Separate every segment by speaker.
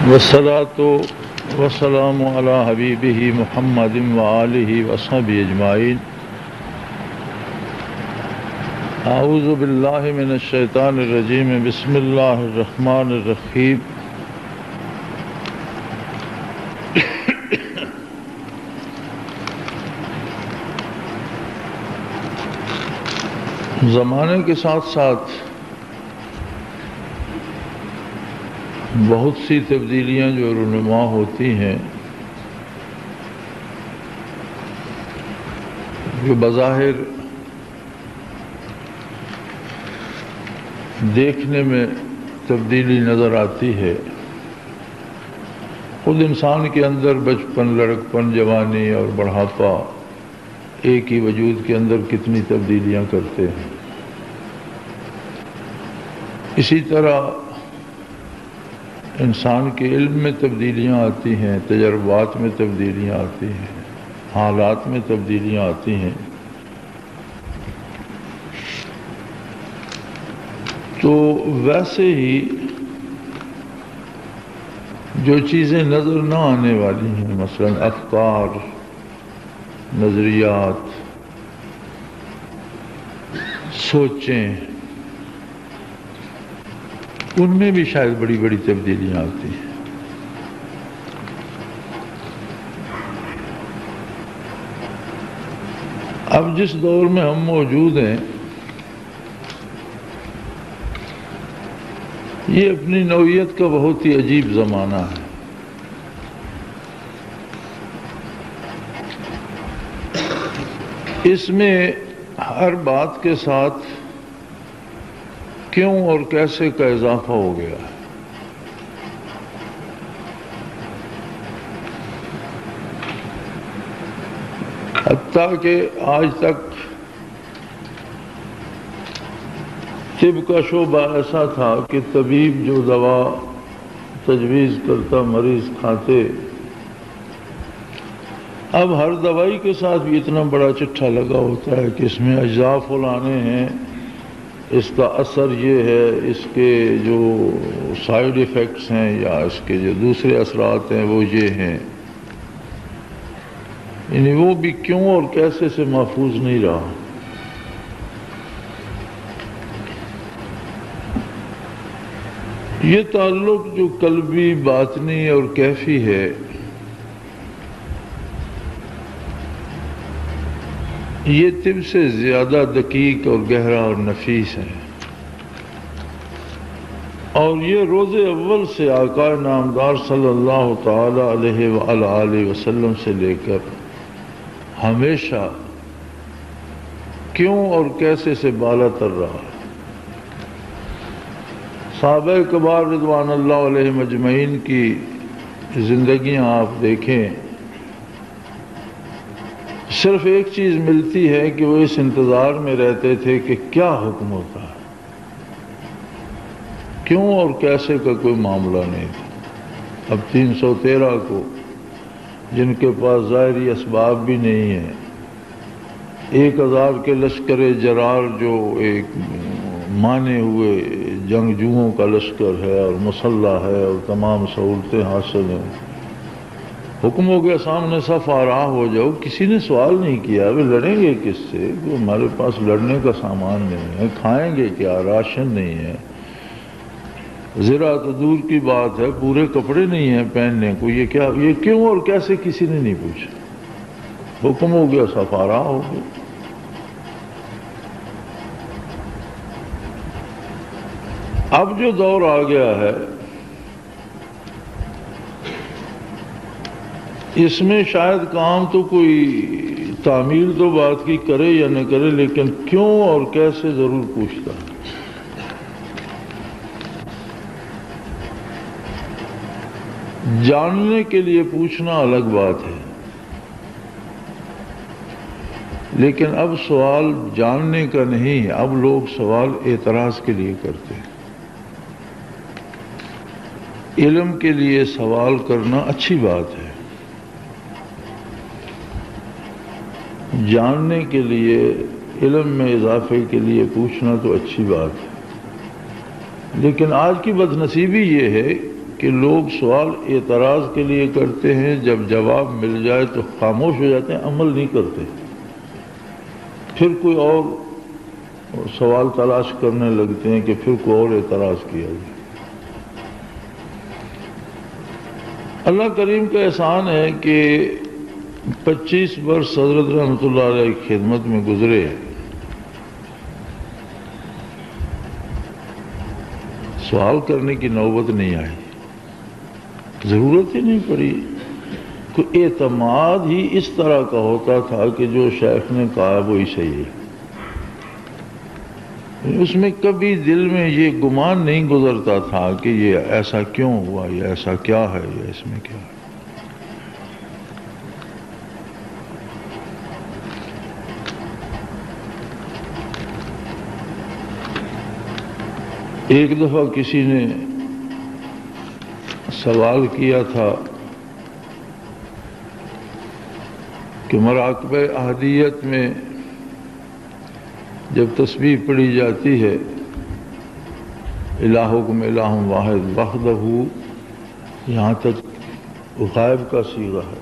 Speaker 1: والصلاة والسلام على حبیبہ محمد وآلہ وصحبہ اجمعین۔ اعوذ باللہ من الشیطان الرجیم، بسم اللہ الرحمن الرحیم۔ زمانے کے ساتھ ساتھ بہت سی تبدیلیاں جو رونما ہوتی ہیں، جو بظاہر دیکھنے میں تبدیلی نظر آتی ہے، خود انسان کے اندر بچپن، لڑکپن، جوانی اور بڑھاپا ایک ہی وجود کے اندر کتنی تبدیلیاں کرتے ہیں۔ اسی طرح انسان کے علم میں تبدیلیاں آتی ہیں، تجربات میں تبدیلیاں آتی ہیں، حالات میں تبدیلیاں آتی ہیں۔ تو ویسے ہی جو چیزیں نظر نہ آنے والی ہیں، مثلا افکار، نظریات، سوچیں، ان میں بھی شاید بڑی بڑی تبدیلیاں آتی ہیں۔ اب جس دور میں ہم موجود ہیں، یہ اپنی نوعیت کا بہت ہی عجیب زمانہ ہے۔ اس میں ہر بات کے ساتھ کیوں اور کیسے کا اضافہ ہو گیا ہے۔ حتیٰ کہ آج تک طب کا شعبہ ایسا تھا کہ طبیب جو دوا تجویز کرتا مریض کھاتے، اب ہر دوائی کے ساتھ بھی اتنا بڑا چٹھا لگا ہوتا ہے کہ اس میں اجزاء فلانے ہیں، اس کا اثر یہ ہے، اس کے جو سائیڈ ایفیکٹس ہیں یا اس کے جو دوسرے اثرات ہیں وہ یہ ہیں، یعنی وہ بھی کیوں اور کیسے سے محفوظ نہیں رہا۔ یہ تعلق جو قلبی، باطنی اور کیفی ہے، یہ طب سے زیادہ دقیق اور گہرا اور نفیس ہے، اور یہ روز اول سے آقا نامدار صلی اللہ تعالی علیہ وآلہ وسلم سے لے کر ہمیشہ کیوں اور کیسے سے بالا تر رہا ہے۔ صحابہ کبار رضوان اللہ علیہ مجمعین کی زندگیاں آپ دیکھیں، صرف ایک چیز ملتی ہے کہ وہ اس انتظار میں رہتے تھے کہ کیا حکم ہوتا ہے، کیوں اور کیسے کا کوئی معاملہ نہیں تھا۔ اب 313 کو جن کے پاس ظاہری اسباب بھی نہیں ہیں، 1000 کے لشکر جرار جو ایک مانے ہوئے جنگجوؤں کا لشکر ہے اور مسلح ہے اور تمام سہولتیں حاصل ہیں، حکم ہو گیا سامنے صف آراہ ہو جاؤ۔ کسی نے سوال نہیں کیا وہ لڑیں گے کس سے، کہ ہمارے پاس لڑنے کا سامان نہیں ہے، کھائیں گے کیا، راشن نہیں ہے، ذرا تو دور کی بات ہے، پورے کپڑے نہیں ہیں پہننے کو، یہ کیا، یہ کیوں اور کیسے کسی نے نہیں پوچھا۔ حکم ہو گیا صف آراہ ہو گیا۔ اب جو دور آ گیا ہے، اس میں شاید کام تو کوئی تعمیل تو بات کی کرے یا نہ کرے، لیکن کیوں اور کیسے ضرور پوچھتا ہے۔ جاننے کے لیے پوچھنا الگ بات ہے، لیکن اب سوال جاننے کا نہیں ہے، اب لوگ سوال اعتراض کے لیے کرتے ہیں۔ علم کے لیے سوال کرنا اچھی بات ہے، جاننے کے لیے، علم میں اضافے کے لیے پوچھنا تو اچھی بات ہے، لیکن آج کی بدنصیبی یہ ہے کہ لوگ سوال اعتراض کے لیے کرتے ہیں، جب جواب مل جائے تو خاموش ہو جاتے ہیں، عمل نہیں کرتے، پھر کوئی اور سوال تلاش کرنے لگتے ہیں کہ پھر کوئی اور اعتراض کیا جائے۔ اللہ کریم کا احسان ہے کہ 25 برس حضرت رحمۃ اللہ علیہ کی خدمت میں گزرے، سوال کرنے کی نوبت نہیں آئی، ضرورت ہی نہیں پڑی۔ کوئی اعتماد ہی اس طرح کا ہوتا تھا کہ جو شیخ نے کہا وہی صحیح ہے، اس میں کبھی دل میں یہ گمان نہیں گزرتا تھا کہ یہ ایسا کیوں ہوا، یہ ایسا کیا ہے، یہ اس میں کیا ہے۔ ایک دفعہ کسی نے سوال کیا تھا کہ مراقبہ احدیت میں جب تسبیح پڑھی جاتی ہے الہکم الہ واحد وحدہ، یہاں تک غائب کا صیغہ ہے،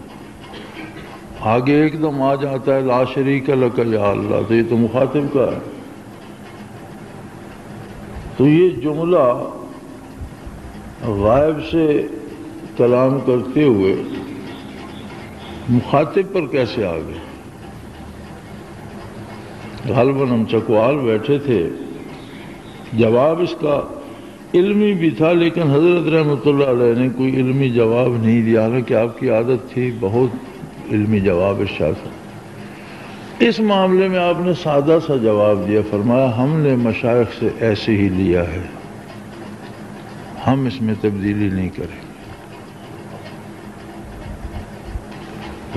Speaker 1: آگے ایک دم آ جاتا ہے لا شریک لک یا اللہ، تو یہ تو مخاطب کا ہے۔ تو یہ جملہ غائب سے کلام کرتے ہوئے مخاطب پر کیسے آ گئے؟ غالباً ہم چکوال بیٹھے تھے، جواب اس کا علمی بھی تھا، لیکن حضرت رحمۃ اللہ علیہ نے کوئی علمی جواب نہیں دیا، حالانکہ آپ کی عادت تھی بہت علمی جواب ارشاد۔ اس معاملے میں آپ نے سادہ سا جواب دیا، فرمایا ہم نے مشائخ سے ایسے ہی لیا ہے، ہم اس میں تبدیلی نہیں کریں۔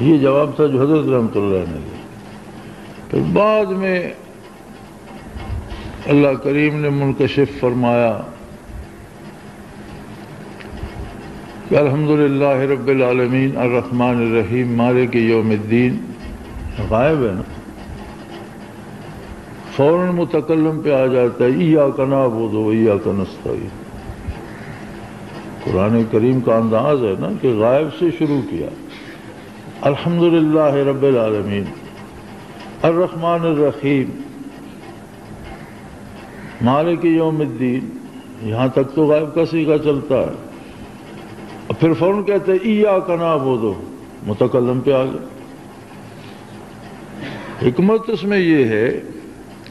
Speaker 1: یہ جواب تھا جو حضرت رحمۃ اللہ نے دیا۔ پھر بعد میں اللہ کریم نے منکشف فرمایا کہ الحمدللہ رب العالمین الرحمن الرحیم مالک یوم الدین غائب ہے نا، فوراً متکلم پہ آ جاتا ہے ایاک نعبد و ایاک نستعین۔ قرآن کریم کا انداز ہے نا کہ غائب سے شروع کیا، الحمدللہ رب العالمین الرحمن الرحیم مالک یوم الدین، یہاں تک تو غائب کا صیغہ چلتا ہے، اور پھر فوراً کہتے ہیں ایاک نعبد، متکلم پہ آ گئے۔ حکمت اس میں یہ ہے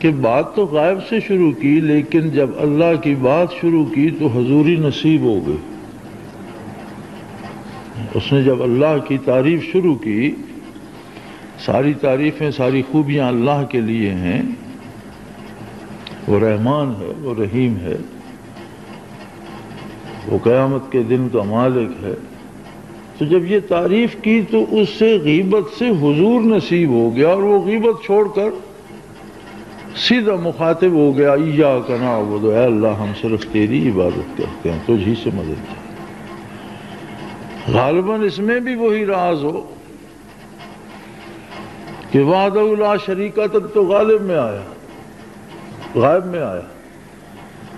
Speaker 1: کہ بات تو غائب سے شروع کی، لیکن جب اللہ کی بات شروع کی تو حضوری نصیب ہو گئی۔ اس نے جب اللہ کی تعریف شروع کی، ساری تعریفیں ساری خوبیاں اللہ کے لیے ہیں، وہ رحمان ہے، وہ رحیم ہے، وہ قیامت کے دن کا مالک ہے، تو جب یہ تعریف کی تو اس سے غیبت سے حضور نصیب ہو گیا، اور وہ غیبت چھوڑ کر سیدھا مخاطب ہو گیا ایاک نعبد، اے اللہ ہم صرف تیری عبادت کرتے ہیں، تجھ ہی سے مدد چاہتے ہیں۔ غالباً اس میں بھی وہی راز ہو کہ وحدہ لا شریکہ تک تو غالب میں آیا، غائب میں آیا،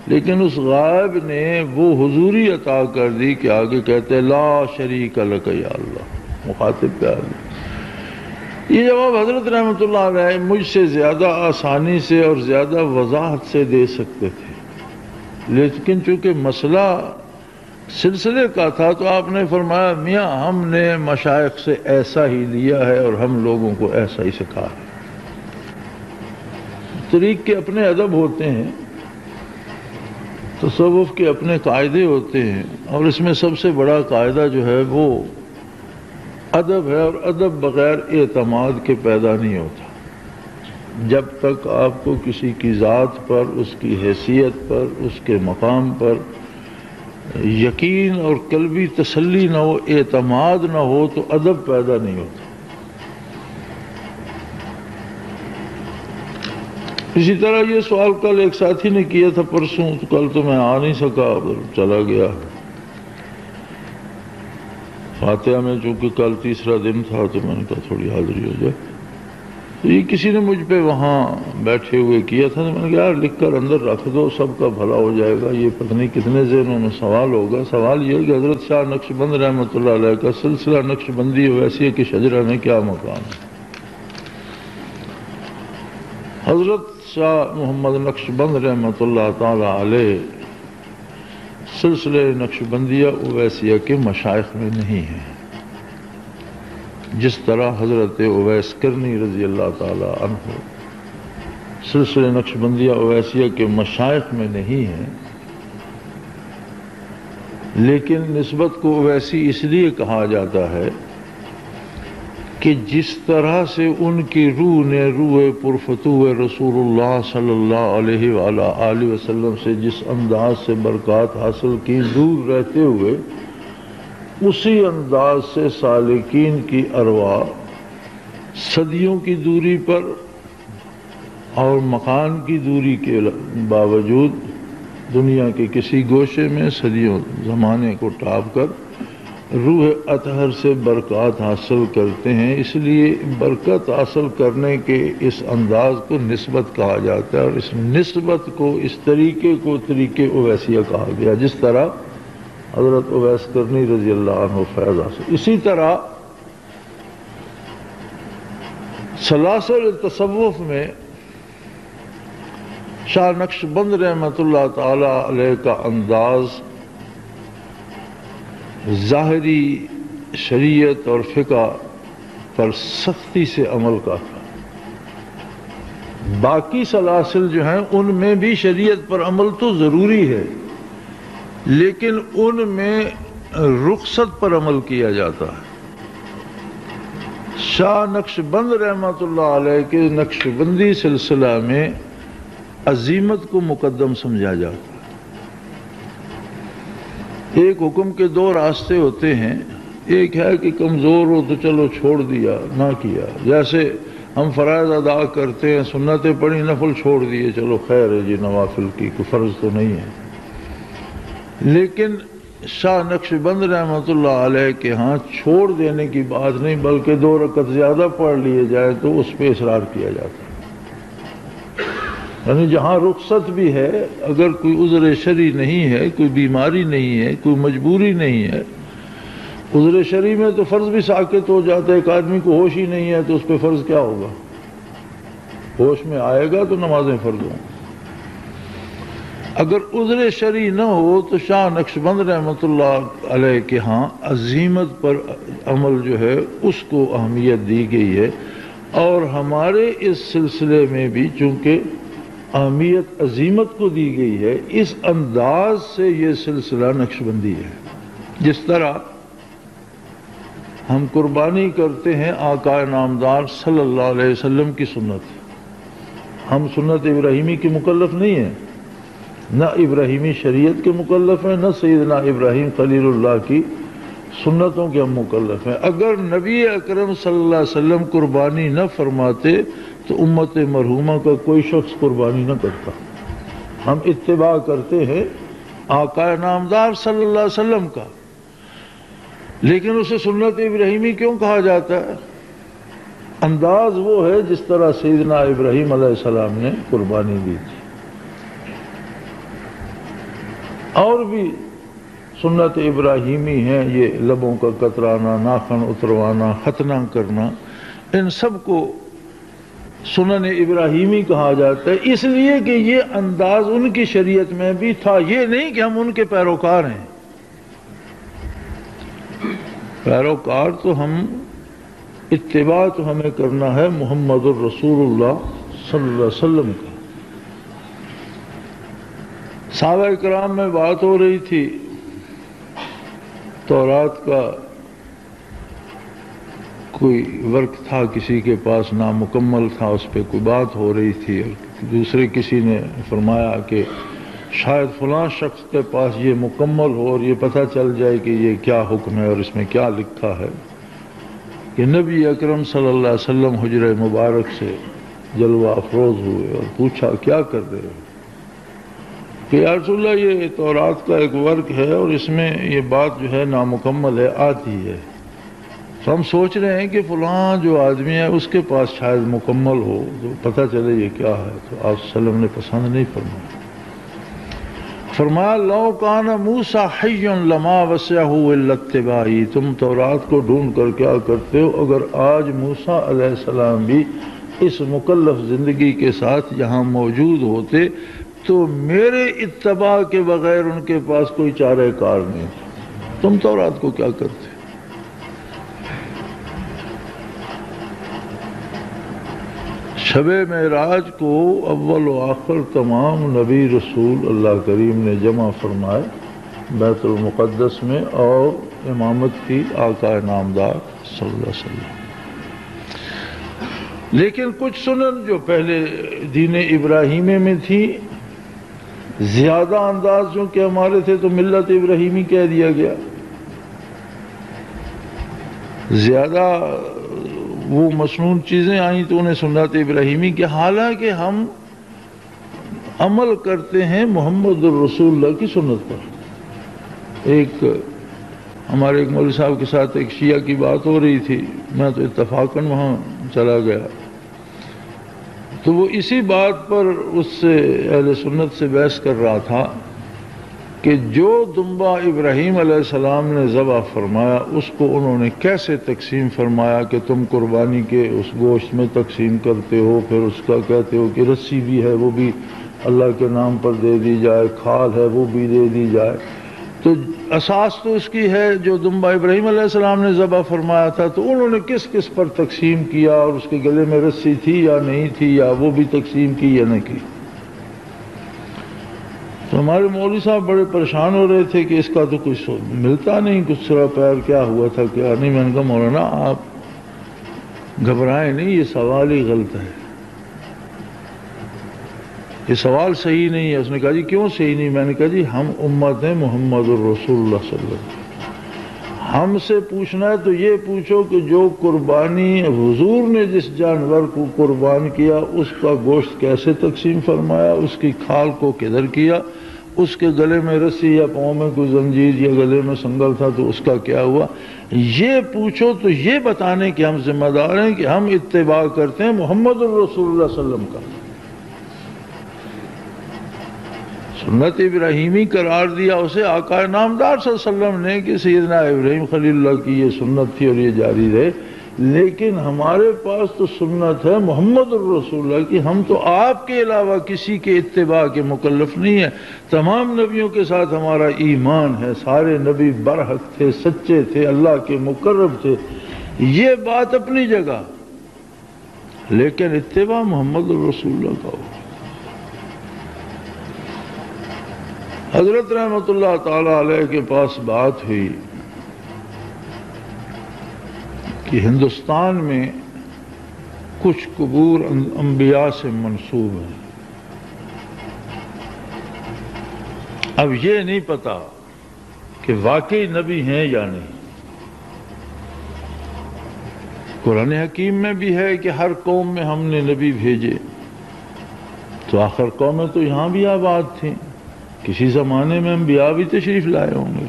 Speaker 1: لیکن اس غائب نے وہ حضوری عطا کر دی کہ آگے کہتے ہیں لا شریک لک یا اللہ، مخاطب پہ آ گئی۔ یہ جواب حضرت رحمۃ اللہ علیہ مجھ سے زیادہ آسانی سے اور زیادہ وضاحت سے دے سکتے تھے، لیکن چونکہ مسئلہ سلسلے کا تھا تو آپ نے فرمایا میاں ہم نے مشائخ سے ایسا ہی لیا ہے اور ہم لوگوں کو ایسا ہی سکھا ہے۔ طریق کے اپنے ادب ہوتے ہیں، تصوف کے اپنے قاعدے ہوتے ہیں، اور اس میں سب سے بڑا قاعدہ جو ہے وہ ادب ہے، اور ادب بغیر اعتماد کے پیدا نہیں ہوتا۔ جب تک آپ کو کسی کی ذات پر، اس کی حیثیت پر، اس کے مقام پر یقین اور قلبی تسلی نہ ہو، اعتماد نہ ہو، تو ادب پیدا نہیں ہوتا۔ اسی طرح یہ سوال کل ایک ساتھی نے کیا تھا پرسوں، تو کل تو میں آ نہیں سکا، چلا گیا۔ فاتحہ میں چونکہ کل تیسرا دن تھا تو میں نے کہا تھوڑی حاضری ہو جائے۔ تو یہ کسی نے مجھ پہ وہاں بیٹھے ہوئے کیا تھا، تو میں نے کہا یار لکھ کر اندر رکھ دو، سب کا بھلا ہو جائے گا۔ یہ پتہ نہیں کتنے ذہنوں میں سوال ہوگا۔ سوال یہ کہ حضرت شاہ نقشبند رحمۃ اللہ علیہ کا سلسلہ نقشبندی اویسیہ کی شجرہ میں کیا مقام ہے؟ حضرت شاہ محمد نقشبند رحمۃ اللہ تعالی علیہ سلسلہ نقشبندیہ اویسیہ کے مشائخ میں نہیں ہیں، جس طرح حضرت اویس کرنی رضی اللہ تعالی عنہ سلسلہ نقشبندیہ اویسیہ کے مشائخ میں نہیں ہیں، لیکن نسبت کو اویسی اس لیے کہا جاتا ہے کہ جس طرح سے ان کی روح نے روح پرفتوح رسول اللہ صلی اللہ علیہ وآلہ وسلم سے جس انداز سے برکات حاصل کی دور رہتے ہوئے، اسی انداز سے سالکین کی ارواح صدیوں کی دوری پر اور مکان کی دوری کے باوجود دنیا کے کسی گوشے میں صدیوں زمانے کو ٹاپ کر روح اطہر سے برکات حاصل کرتے ہیں۔ اس لیے برکت حاصل کرنے کے اس انداز کو نسبت کہا جاتا ہے، اور اس نسبت کو، اس طریقے کو طریقے اویسیہ کہا گیا، جس طرح حضرت اویس کرنی رضی اللہ عنہ فیض حاصل۔ اسی طرح سلاسل تصوف میں شاہ نقشبند رحمۃ اللہ تعالی علیہ کا انداز ظاہری شریعت اور فقہ پر سختی سے عمل کا تھا۔ باقی سلاسل جو ہیں ان میں بھی شریعت پر عمل تو ضروری ہے، لیکن ان میں رخصت پر عمل کیا جاتا ہے۔ شاہ نقشبند رحمۃ اللہ علیہ کے نقشبندی سلسلہ میں عزیمت کو مقدم سمجھا جاتا ہے۔ ایک حکم کے دو راستے ہوتے ہیں، ایک ہے کہ کمزور ہو تو چلو چھوڑ دیا، نہ کیا، جیسے ہم فرائض ادا کرتے ہیں، سنتیں پڑھی، نفل چھوڑ دیے، چلو خیر ہے جی، نوافل کی کوئی فرض تو نہیں ہے۔ لیکن شاہ نقشبند رحمۃ اللہ علیہ کے ہاں چھوڑ دینے کی بات نہیں، بلکہ 2 رکعت زیادہ پڑھ لیے جائے تو اس پہ اصرار کیا جاتا ہے۔ یعنی جہاں رخصت بھی ہے، اگر کوئی عذر شرعی نہیں ہے، کوئی بیماری نہیں ہے، کوئی مجبوری نہیں ہے، عذر شرعی میں تو فرض بھی ساقط ہو جاتا ہے۔ ایک آدمی کو ہوش ہی نہیں ہے تو اس پہ فرض کیا ہوگا؟ ہوش میں آئے گا تو نمازیں فرض ہوں۔ اگر عذر شرعی نہ ہو تو شاہ نقشبند رحمۃ اللہ علیہ کے ہاں عزیمت پر عمل جو ہے اس کو اہمیت دی گئی ہے، اور ہمارے اس سلسلے میں بھی چونکہ اہمیت عزیمت کو دی گئی ہے، اس انداز سے یہ سلسلہ نقشبندی ہے۔ جس طرح ہم قربانی کرتے ہیں آقا نامدار صلی اللہ علیہ وسلم کی سنت، ہم سنت ابراہیمی کے مکلف نہیں ہیں، نہ ابراہیمی شریعت کے مکلف ہیں، نہ سیدنا ابراہیم خلیل اللہ کی سنتوں کے ہم مکلف ہیں۔ اگر نبی اکرم صلی اللہ علیہ وسلم قربانی نہ فرماتے تو امت مرحومہ کا کوئی شخص قربانی نہ کرتا۔ ہم اتباع کرتے ہیں آقا نامدار صلی اللہ علیہ وسلم کا، لیکن اسے سنت ابراہیمی کیوں کہا جاتا ہے؟ انداز وہ ہے جس طرح سیدنا ابراہیم علیہ السلام نے قربانی دی تھی۔ اور بھی سنت ابراہیمی ہیں، یہ لبوں کا کترانا، ناخن اتروانا، ختنہ کرنا، ان سب کو سنن ابراہیمی کہا جاتا ہے، اس لیے کہ یہ انداز ان کی شریعت میں بھی تھا۔ یہ نہیں کہ ہم ان کے پیروکار ہیں، پیروکار تو ہم، اتباع تو ہمیں کرنا ہے محمد الرسول اللہ صلی اللہ علیہ وسلم کا۔ صحابہ کرام میں بات ہو رہی تھی، تورات کا کوئی ورق تھا کسی کے پاس، نامکمل تھا، اس پہ کوئی بات ہو رہی تھی، اور دوسرے کسی نے فرمایا کہ شاید فلاں شخص کے پاس یہ مکمل ہو اور یہ پتہ چل جائے کہ یہ کیا حکم ہے اور اس میں کیا لکھا ہے، کہ نبی اکرم صلی اللہ علیہ وسلم حجرہ مبارک سے جلوہ افروز ہوئے اور پوچھا کیا کر رہے ہو؟ کہ یا رسول اللہ یہ تورات کا ایک ورق ہے اور اس میں یہ بات جو ہے نامکمل ہے، آتی ہے۔ تو ہم سوچ رہے ہیں کہ فلاں جو آدمی ہے اس کے پاس شاید مکمل ہو تو پتہ چلے یہ کیا ہے، تو آپ صلی اللہ علیہ وسلم نے پسند نہیں فرمایا۔ فرمایا لو کان موسیٰ حی لما وسعہ الا اتباعی، تم تورات کو ڈھونڈ کر کیا کرتے ہو، اگر آج موسیٰ علیہ السلام بھی اس مکلف زندگی کے ساتھ یہاں موجود ہوتے تو میرے اتباع کے بغیر ان کے پاس کوئی چارہ کار نہیں تھا، تم تورات کو کیا کرتے؟ شب معراج کو اول و آخر تمام نبی رسول اللہ کریم نے جمع فرمائے بیت المقدس میں، اور امامت کی آقا نامدار صلی اللہ علیہ وسلم۔ لیکن کچھ سنن جو پہلے دین ابراہیمی میں تھی، زیادہ انداز جو کہ ہمارے تھے تو ملت ابراہیمی کہہ دیا گیا، زیادہ وہ مسنون چیزیں آئیں تو انہیں سنت ابراہیمی کی، حالانکہ ہم عمل کرتے ہیں محمد الرسول اللہ کی سنت پر۔ ہمارے ایک مولوی صاحب کے ساتھ ایک شیعہ کی بات ہو رہی تھی، میں تو اتفاقاً وہاں چلا گیا، تو وہ اسی بات پر اس سے اہل سنت سے بحث کر رہا تھا کہ جو دمبا ابراہیم علیہ السلام نے ذبح فرمایا اس کو انہوں نے کیسے تقسیم فرمایا کہ تم قربانی کے اس گوشت میں تقسیم کرتے ہو، پھر اس کا کہتے ہو کہ رسی بھی ہے وہ بھی اللہ کے نام پر دے دی جائے، کھال ہے وہ بھی دے دی جائے، تو اساس تو اس کی ہے جو دمبا ابراہیم علیہ السلام نے ذبح فرمایا تھا، تو انہوں نے کس کس پر تقسیم کیا، اور اس کے گلے میں رسی تھی یا نہیں تھی، یا وہ بھی تقسیم کی یا نہیں کی۔ تو ہمارے مولوی صاحب بڑے پریشان ہو رہے تھے کہ اس کا تو کچھ ملتا نہیں، کچھ سرا پیر کیا ہوا تھا کیا نہیں۔ میں نے کہا مولانا آپ گھبرائیں نہیں، یہ سوال ہی غلط ہے، یہ سوال صحیح نہیں ہے۔ اس نے کہا جی کیوں صحیح نہیں؟ میں نے کہا جی ہم امت ہیں محمد الرسول اللہ صلی اللہ علیہ وسلم، ہم سے پوچھنا ہے تو یہ پوچھو کہ جو قربانی حضور نے جس جانور کو قربان کیا اس کا گوشت کیسے تقسیم فرمایا، اس کی کھال کو کدھر کیا، اس کے گلے میں رسی یا پاؤں میں کوئی زنجیر یا گلے میں سنگل تھا تو اس کا کیا ہوا، یہ پوچھو تو یہ بتانے کہ ہم ذمہ دار ہیں کہ ہم اتباع کرتے ہیں محمد الرسول اللہ صلی اللہ علیہ وسلم کا۔ سنت ابراہیمی قرار دیا اسے آقا نامدار صلی اللہ علیہ وسلم نے کہ سیدنا ابراہیم خلیل اللہ کی یہ سنت تھی اور یہ جاری رہے، لیکن ہمارے پاس تو سنت ہے محمد الرسول اللہ کی، ہم تو آپ کے علاوہ کسی کے اتباع کے مکلف نہیں ہیں۔ تمام نبیوں کے ساتھ ہمارا ایمان ہے، سارے نبی برحق تھے، سچے تھے، اللہ کے مقرب تھے، یہ بات اپنی جگہ، لیکن اتباع محمد الرسول اللہ کا ہو۔ حضرت رحمت اللہ تعالی علیہ کے پاس بات ہوئی کہ ہندوستان میں کچھ قبور انبیاء سے منسوب ہیں، اب یہ نہیں پتا کہ واقعی نبی ہیں یا نہیں۔ قرآن حکیم میں بھی ہے کہ ہر قوم میں ہم نے نبی بھیجے، تو آخر قومیں تو یہاں بھی آباد تھیں، کسی زمانے میں انبیاء بھی تشریف لائے ہوں گے۔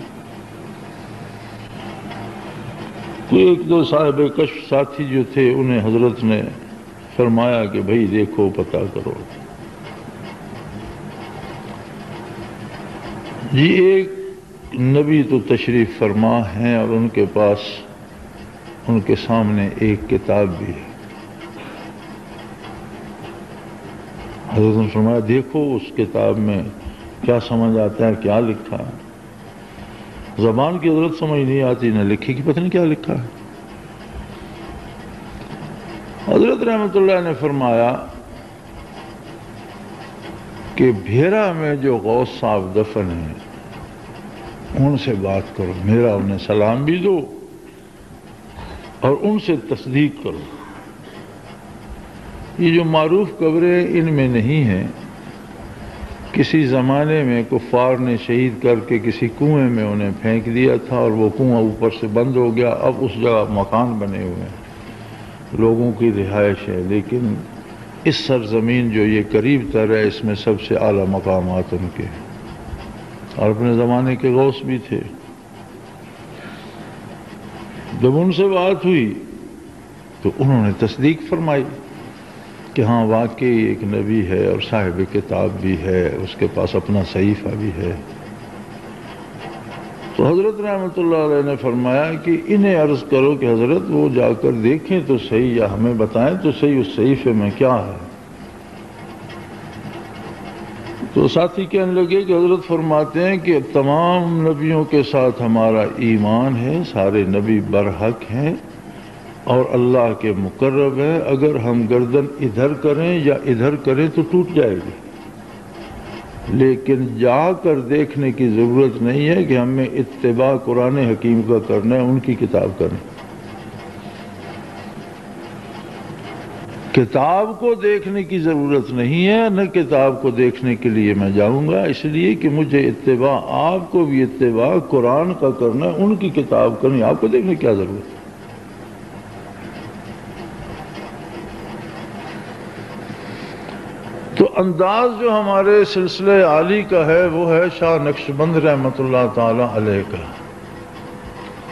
Speaker 1: کوئی ایک دو صاحب کشف ساتھی جو تھے انہیں حضرت نے فرمایا کہ بھئی دیکھو پتہ کرو، جی ایک نبی تو تشریف فرما ہیں اور ان کے پاس ان کے سامنے ایک کتاب بھی ہے۔ حضرت نے فرمایا دیکھو اس کتاب میں کیا سمجھ آتا ہے، کیا لکھا ہے۔ زبان کی حضرت سمجھ نہیں آتی، نہ لکھی کی پتہ نہیں کیا لکھا ہے۔ حضرت رحمت اللہ نے فرمایا کہ بھیرا میں جو غوث صاحب دفن ہیں ان سے بات کرو، میرا انہیں سلام بھی دو اور ان سے تصدیق کرو۔ یہ جو معروف قبریں ان میں نہیں ہیں، کسی زمانے میں کفار نے شہید کر کے کسی کنویں میں انہیں پھینک دیا تھا اور وہ کنواں اوپر سے بند ہو گیا، اب اس جگہ مکان بنے ہوئے ہیں، لوگوں کی رہائش ہے، لیکن اس سرزمین جو یہ قریب تر ہے اس میں سب سے اعلیٰ مقامات ان کے ہیں، اور اپنے زمانے کے غوث بھی تھے۔ جب ان سے بات ہوئی تو انہوں نے تصدیق فرمائی کہ ہاں واقعی ایک نبی ہے اور صاحب کتاب بھی ہے، اس کے پاس اپنا صحیفہ بھی ہے۔ تو حضرت رحمۃ اللہ علیہ نے فرمایا کہ انہیں عرض کرو کہ حضرت وہ جا کر دیکھیں تو صحیح، یا ہمیں بتائیں تو صحیح اس صحیفے میں کیا ہے۔ تو ساتھی کہنے لگے کہ حضرت فرماتے ہیں کہ تمام نبیوں کے ساتھ ہمارا ایمان ہے، سارے نبی برحق ہیں اور اللہ کے مقرب ہیں، اگر ہم گردن ادھر کریں یا ادھر کریں تو ٹوٹ جائے گی، لیکن جا کر دیکھنے کی ضرورت نہیں ہے کہ ہمیں اتباع قرآن حکیم کا کرنا ہے، ان کی کتاب کرنا۔ کتاب کو دیکھنے کی ضرورت نہیں ہے، نہ کتاب کو دیکھنے کے لیے میں جاؤں گا، اس لیے کہ مجھے اتباع، آپ کو بھی اتباع قرآن کا کرنا ہے، ان کی کتاب کرنی، آپ کو دیکھنے کی کیا ضرورت ہے۔ تو انداز جو ہمارے سلسلہ عالی کا ہے وہ ہے شاہ نقشبند رحمۃ اللہ تعالی علیہ کا۔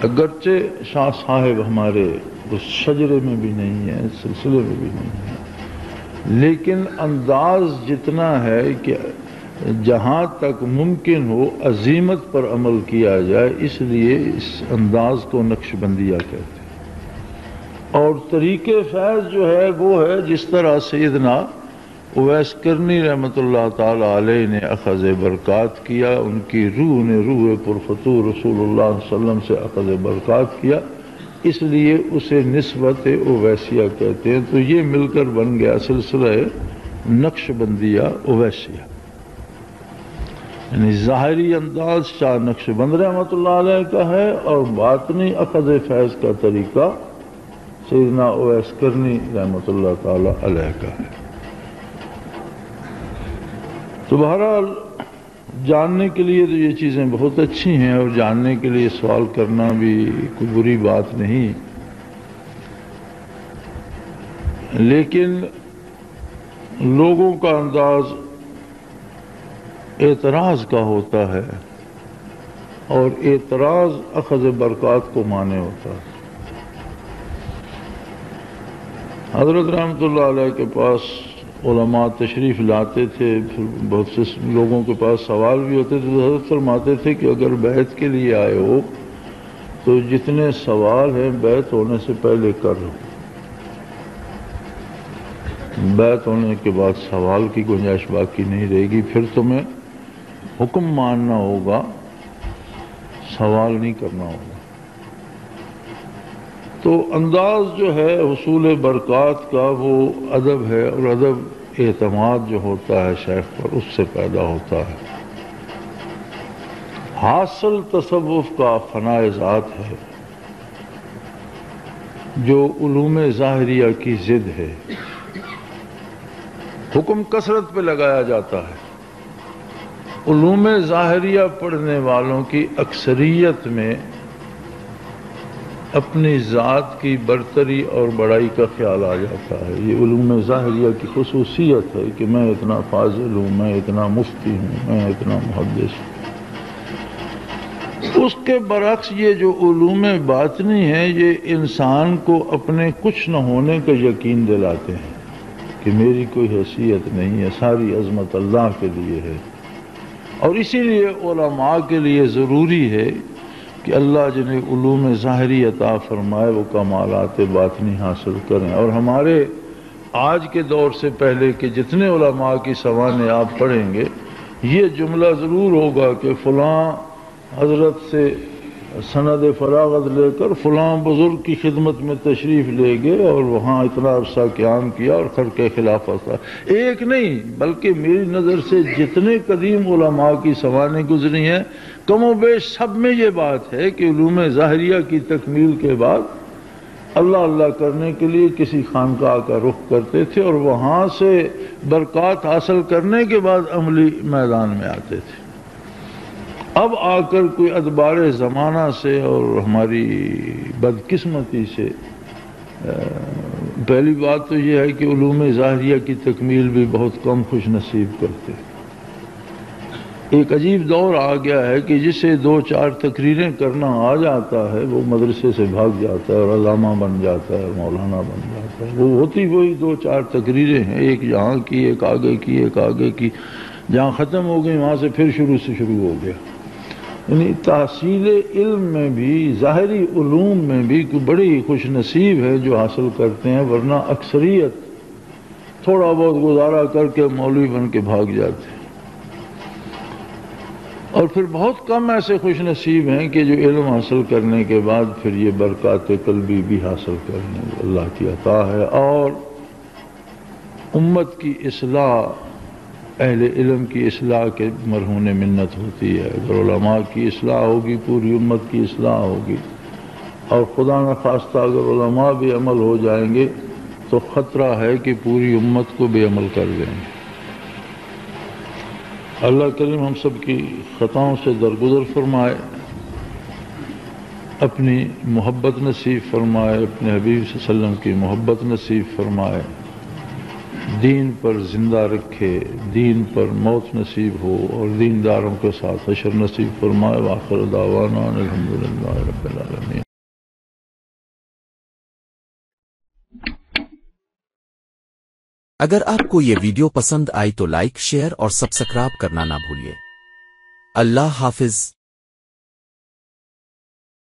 Speaker 1: اگرچہ شاہ صاحب ہمارے اس شجرے میں بھی نہیں ہے، سلسلے میں بھی نہیں ہے، لیکن انداز جتنا ہے کہ جہاں تک ممکن ہو عزیمت پر عمل کیا جائے، اس لیے اس انداز کو نقشبندیہ کہتے ہیں۔ اور طریق فیض جو ہے وہ ہے جس طرح سیدنا اویس کرنی رحمۃ اللہ تعالی علیہ نے اخذ برکات کیا، ان کی روح نے روح پرفتور رسول اللہ صلی اللہ علیہ وسلم سے اخذ برکات کیا، اس لیے اسے نسبت اویسیہ کہتے ہیں۔ تو یہ مل کر بن گیا سلسلہ نقشبندیہ اویسیہ، یعنی ظاہری انداز شاہ نقشبند رحمۃ اللہ علیہ کا ہے اور باطنی اخذ فیض کا طریقہ سیدنا اویس کرنی رحمۃ اللہ تعالی علیہ کا ہے۔ تو بہرحال جاننے کے لیے تو یہ چیزیں بہت اچھی ہیں، اور جاننے کے لیے سوال کرنا بھی کوئی بری بات نہیں، لیکن لوگوں کا انداز اعتراض کا ہوتا ہے، اور اعتراض اخذ برکات کو مانے ہوتا ہے۔ حضرت رحمۃ اللہ علیہ کے پاس علماء تشریف لاتے تھے، پھر بہت سے لوگوں کے پاس سوال بھی ہوتے تھے، تو حضرت فرماتے تھے کہ اگر بیعت کے لیے آئے ہو تو جتنے سوال ہیں بیعت ہونے سے پہلے کر لو، بیعت ہونے کے بعد سوال کی گنجائش باقی نہیں رہے گی، پھر تمہیں حکم ماننا ہوگا، سوال نہیں کرنا ہوگا۔ تو انداز جو ہے حصول برکات کا وہ ادب ہے، اور ادب اعتماد جو ہوتا ہے شیخ پر، اس سے پیدا ہوتا ہے۔ حاصل تصوف کا فنائے ذات ہے، جو علوم ظاہریہ کی ضد ہے۔ حکم کثرت پہ لگایا جاتا ہے، علوم ظاہریہ پڑھنے والوں کی اکثریت میں اپنی ذات کی برتری اور بڑائی کا خیال آ جاتا ہے۔ یہ علوم ظاہریہ کی خصوصیت ہے کہ میں اتنا فاضل ہوں، میں اتنا مفتی ہوں، میں اتنا محدث ہوں۔ اس کے برعکس یہ جو علوم باطنی ہیں، یہ انسان کو اپنے کچھ نہ ہونے کا یقین دلاتے ہیں کہ میری کوئی حیثیت نہیں ہے، ساری عظمت اللہ کے لیے ہے۔ اور اسی لیے علماء کے لیے ضروری ہے کہ اللہ جنہیں علوم ظاہری عطا فرمائے وہ کمالات باطنی حاصل کریں۔ اور ہمارے آج کے دور سے پہلے کے جتنے علماء کی سوانح آپ پڑھیں گے، یہ جملہ ضرور ہوگا کہ فلاں حضرت سے سند فراغت لے کر فلاں بزرگ کی خدمت میں تشریف لے گئے اور وہاں اتنا عرصہ قیام کیا اور خرق خلافت تھا۔ ایک نہیں بلکہ میری نظر سے جتنے قدیم علماء کی سوانح گزری ہیں، کم و بیش سب میں یہ بات ہے کہ علوم ظاہریہ کی تکمیل کے بعد اللہ اللہ کرنے کے لیے کسی خانقاہ کا رخ کرتے تھے، اور وہاں سے برکات حاصل کرنے کے بعد عملی میدان میں آتے تھے۔ اب آ کر کوئی ادبار زمانہ سے اور ہماری بدقسمتی سے پہلی بات تو یہ ہے کہ علوم ظاہریہ کی تکمیل بھی بہت کم خوش نصیب کرتے، ایک عجیب دور آ گیا ہے کہ جسے 2-4 تقریریں کرنا آ جاتا ہے وہ مدرسے سے بھاگ جاتا ہے اور علامہ بن جاتا ہے، مولانا بن جاتا ہے۔ وہ ہوتی وہی 2-4 تقریریں ہیں، ایک یہاں کی، ایک آگے کی، ایک آگے کی، جہاں ختم ہو گئی وہاں سے پھر شروع ہو گیا۔ یعنی تحصیل علم میں بھی، ظاہری علوم میں بھی بڑی خوش نصیب ہے جو حاصل کرتے ہیں، ورنہ اکثریت تھوڑا بہت گزارا کر کے مولوی بن کے بھاگ جاتے ہیں۔ اور پھر بہت کم ایسے خوش نصیب ہیں کہ جو علم حاصل کرنے کے بعد پھر یہ برکات قلبی بھی حاصل کرنے، اللہ کی عطا ہے۔ اور امت کی اصلاح، اہل علم کی اصلاح کے مرہون منت ہوتی ہے۔ اگر علماء کی اصلاح ہوگی پوری امت کی اصلاح ہوگی، اور خدا نخواستہ اگر علماء بھی عمل ہو جائیں گے تو خطرہ ہے کہ پوری امت کو بے عمل کر دیں گے۔ اللہ کریم ہم سب کی خطاؤں سے درگزر فرمائے، اپنی محبت نصیب فرمائے، اپنے حبیب صلی اللہ علیہ وسلم کی محبت نصیب فرمائے، دین پر زندہ رکھے، دین پر موت نصیب ہو، اور دینداروں کے ساتھ حشر نصیب فرمائے۔ وآخر دعوانا الحمدللہ رب العالمین۔
Speaker 2: اگر آپ کو یہ ویڈیو پسند آئی تو لائک، شیئر اور سبسکرائب کرنا نہ بھولیے۔ اللہ حافظ۔